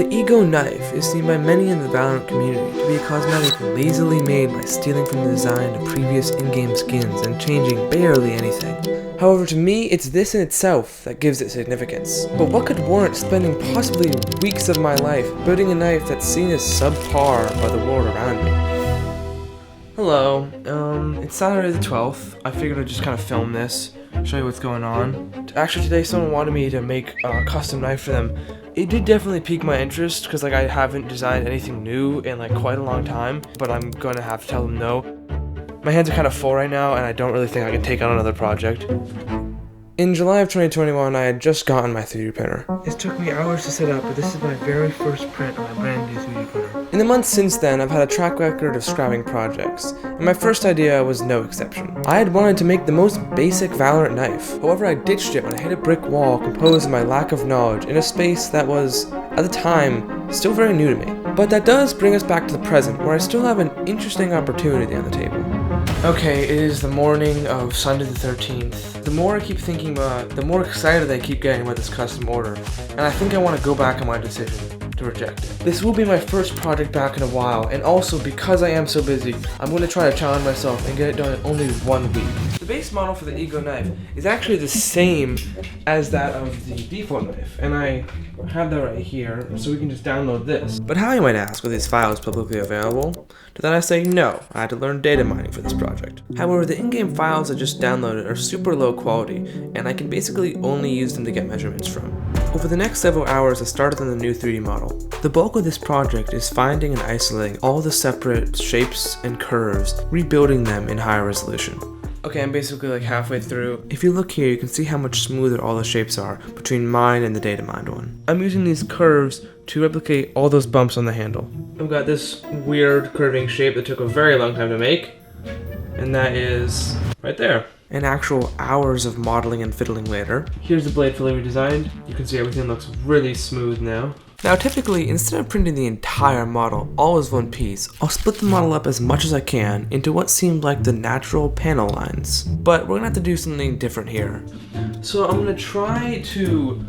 The Ego knife is seen by many in the Valorant community to be a cosmetic lazily made by stealing from the design of previous in-game skins and changing barely anything. However, to me, it's this in itself that gives it significance. But what could warrant spending possibly weeks of my life building a knife that's seen as subpar by the world around me? Hello, it's Saturday the 12th. I figured I'd just kind of film this, show you what's going on. Actually, today someone wanted me to make a custom knife for them. It did definitely pique my interest, because I haven't designed anything new in quite a long time, but I'm gonna have to tell them no. My hands are kind of full right now, and I don't really think I can take on another project. In July of 2021, I had just gotten my 3D printer. It took me hours to set up, but this is my very first print on my brand new 3D printer. In the months since then, I've had a track record of scrapping projects, and my first idea was no exception. I had wanted to make the most basic Valorant knife. However, I ditched it when I hit a brick wall composed of my lack of knowledge in a space that was, at the time, still very new to me. But that does bring us back to the present, where I still have an interesting opportunity on the table. Okay, it is the morning of Sunday the 13th. The more I keep thinking about it, the more excited I keep getting about this custom order, and I think I want to go back on my decision to reject it. This will be my first project back in a while, and also because I am so busy, I'm going to try to challenge myself and get it done in only 1 week. The base model for the Ego knife is actually the same as that of the default knife, and I have that right here, so we can just download this. But how, you might ask, are these files publicly available? To that I say no, I had to learn data mining for this project. However, the in-game files I just downloaded are super low quality, and I can basically only use them to get measurements from. Over the next several hours, I started on the new 3D model. The bulk of this project is finding and isolating all the separate shapes and curves, rebuilding them in higher resolution. Okay, I'm basically halfway through. If you look here, you can see how much smoother all the shapes are between mine and the data mined one. I'm using these curves to replicate all those bumps on the handle. I've got this weird curving shape that took a very long time to make, and that is right there. And actual hours of modeling and fiddling later. Here's the blade fully redesigned. You can see everything looks really smooth now. Now typically, instead of printing the entire model all as one piece, I'll split the model up as much as I can into what seemed like the natural panel lines. But we're gonna have to do something different here. So I'm gonna try to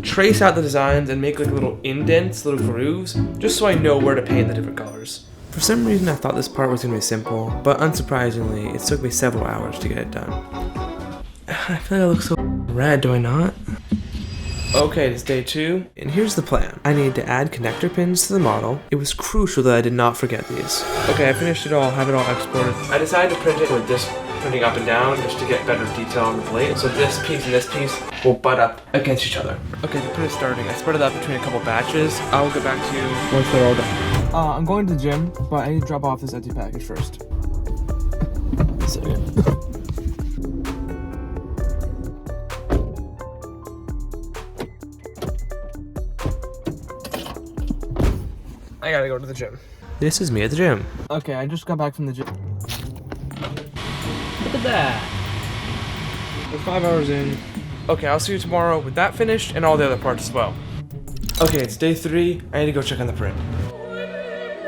trace out the designs and make little indents, little grooves, just so I know where to paint the different colors. For some reason I thought this part was gonna be simple, but unsurprisingly, it took me several hours to get it done. I feel like I look so red, do I not? Okay, it's day 2, and here's the plan. I need to add connector pins to the model. It was crucial that I did not forget these. Okay, I finished it all, have it all exported. I decided to print it with this printing up and down just to get better detail on the blade. So this piece and this piece will butt up against each other. Okay, the print is starting. I spread it up between a couple batches. I will get back to you once they're all done. I'm going to the gym, but I need to drop off this empty package first. I gotta go to the gym. This is me at the gym. Okay, I just got back from the gym. Look at that. We're 5 hours in. Okay, I'll see you tomorrow with that finished and all the other parts as well. Okay, it's day 3. I need to go check on the print.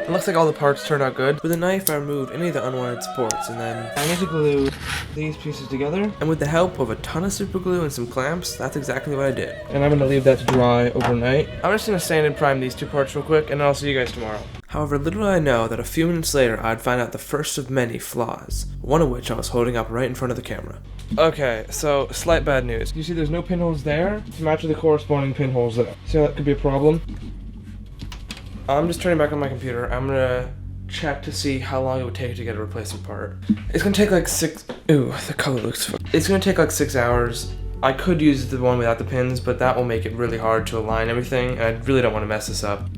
It looks like all the parts turned out good. With a knife, I removed any of the unwanted supports, and then I need to glue these pieces together. And with the help of a ton of super glue and some clamps, that's exactly what I did. And I'm gonna leave that to dry overnight. I'm just gonna sand and prime these 2 parts real quick, and then I'll see you guys tomorrow. However, little did I know that a few minutes later, I'd find out the first of many flaws, one of which I was holding up right in front of the camera. Okay, so slight bad news. You see there's no pinholes there to match with the corresponding pinholes there. See how that could be a problem? I'm just turning back on my computer. I'm gonna check to see how long it would take to get a replacement part. It's gonna take 6... Ooh, the color looks fun. It's gonna take 6 hours. I could use the one without the pins, but that will make it really hard to align everything, and I really don't want to mess this up.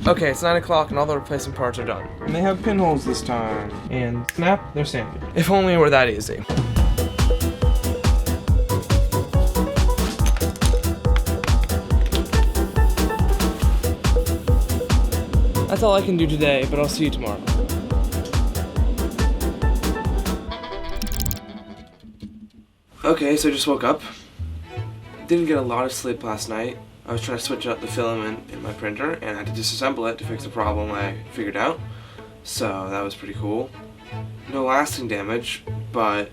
Okay, it's 9 o'clock and all the replacement parts are done. And they have pinholes this time. And snap, they're sanded. If only it were that easy. That's all I can do today, but I'll see you tomorrow. Okay, so I just woke up. Didn't get a lot of sleep last night. I was trying to switch out the filament in my printer and I had to disassemble it to fix the problem I figured out. So that was pretty cool. No lasting damage, but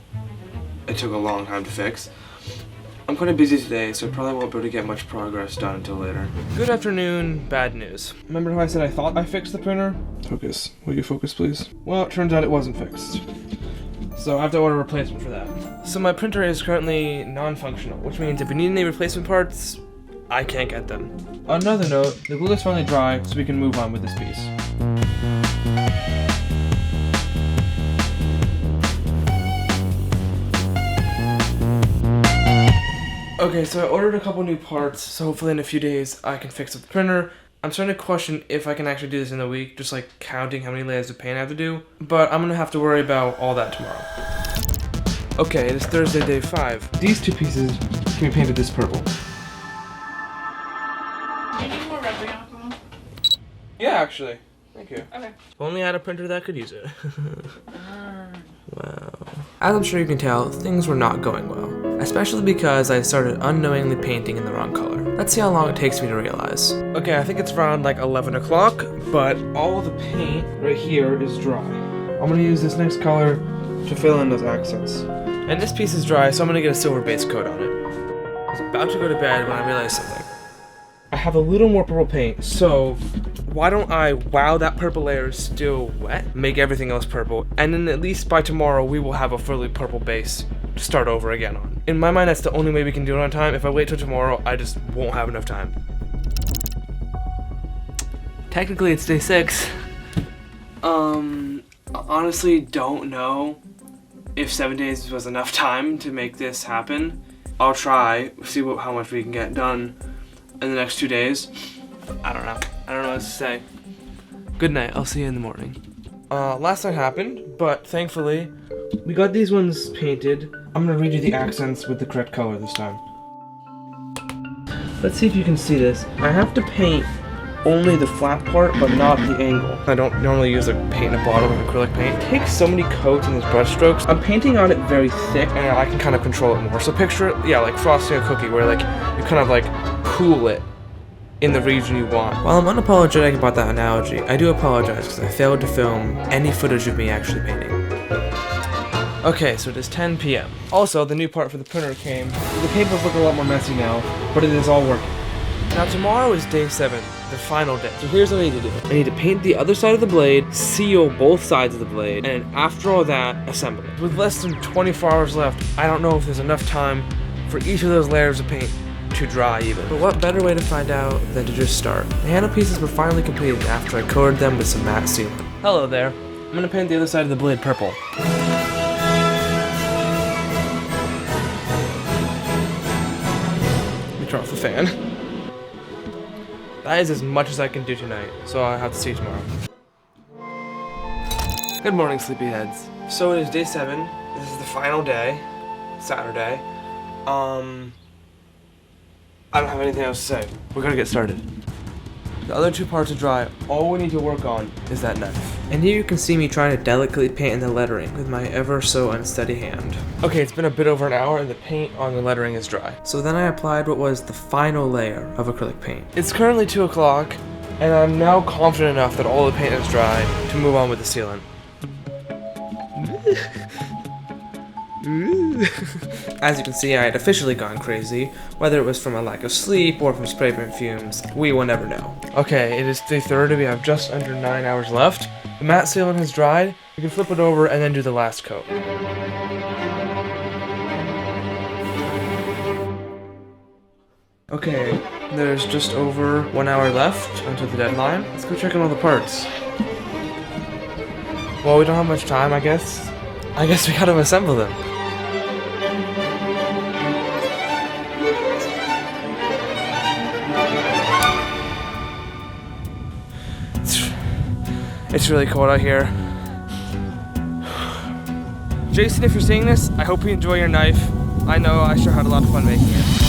it took a long time to fix. I'm kind of busy today, so I probably won't be able to get much progress done until later. Good afternoon, bad news. Remember how I said I thought I fixed the printer? Focus. Will you focus, please? Well, it turns out it wasn't fixed. So I have to order a replacement for that. So my printer is currently non-functional, which means if we need any replacement parts, I can't get them. On another note, the glue is finally dry, so we can move on with this piece. Okay, so I ordered a couple new parts, so hopefully in a few days I can fix up the printer. I'm starting to question if I can actually do this in a week, just like counting how many layers of paint I have to do. But I'm gonna have to worry about all that tomorrow. Okay, it is Thursday, day 5. These two pieces can be painted this purple. Do you need more rubbing alcohol? Yeah, actually. Thank you. Okay. If only I had a printer that could use it. Wow. As I'm sure you can tell, things were not going well. Especially because I started unknowingly painting in the wrong color. Let's see how long it takes me to realize. Okay, I think it's around like 11 o'clock, but all the paint right here is dry. I'm gonna use this next color to fill in those accents. And this piece is dry, so I'm gonna get a silver base coat on it. I was about to go to bed when I realized something. I have a little more purple paint, so why don't I, while that purple layer is still wet, make everything else purple, and then at least by tomorrow we will have a fully purple base to start over again on. In my mind, that's the only way we can do it on time. If I wait till tomorrow, I just won't have enough time. Technically, it's day 6. Honestly, don't know if 7 days was enough time to make this happen. I'll try, see how much we can get done in the next 2 days. I don't know. I don't know what to say. Good night. I'll see you in the morning. Last night happened, but thankfully, we got these ones painted. I'm gonna redo the accents with the correct color this time. Let's see if you can see this. I have to paint only the flat part, but not the angle. I don't normally use like paint in a bottle with acrylic paint. It takes so many coats in these brush strokes. I'm painting on it very thick, and I can kind of control it more. So picture it, yeah, like frosting a cookie, where like you kind of like cool it in the region you want. While I'm unapologetic about that analogy, I do apologize because I failed to film any footage of me actually painting. Okay, so it is 10 p.m. Also, the new part for the printer came. The papers look a lot more messy now, but it is all working. Now tomorrow is day 7, the final day. So here's what I need to do. I need to paint the other side of the blade, seal both sides of the blade, and after all that, assemble it. With less than 24 hours left, I don't know if there's enough time for each of those layers of paint to dry even. But what better way to find out than to just start? The handle pieces were finally completed after I coated them with some matte sealant. Hello there. I'm gonna paint the other side of the blade purple. Let me turn off the fan. That is as much as I can do tonight, so I'll have to see you tomorrow. Good morning, sleepyheads. So it is day 7. This is the final day, Saturday. I don't have anything else to say. We're gonna get started. The other two parts are dry. All we need to work on is that knife. And here you can see me trying to delicately paint in the lettering with my ever so unsteady hand. Okay, it's been a bit over an hour and the paint on the lettering is dry. So then I applied what was the final layer of acrylic paint. It's currently 2 o'clock and I'm now confident enough that all the paint is dry to move on with the sealant. As you can see, I had officially gone crazy. Whether it was from a lack of sleep or from spray paint fumes, we will never know. Okay, it is day 30. We have just under 9 hours left. The matte sealant has dried. We can flip it over and then do the last coat. Okay, there's just over 1 hour left until the deadline. Let's go check on all the parts. Well, we don't have much time, I guess. I guess we gotta assemble them. It's really cold out here. Jason, if you're seeing this, I hope you enjoy your knife. I know I sure had a lot of fun making it.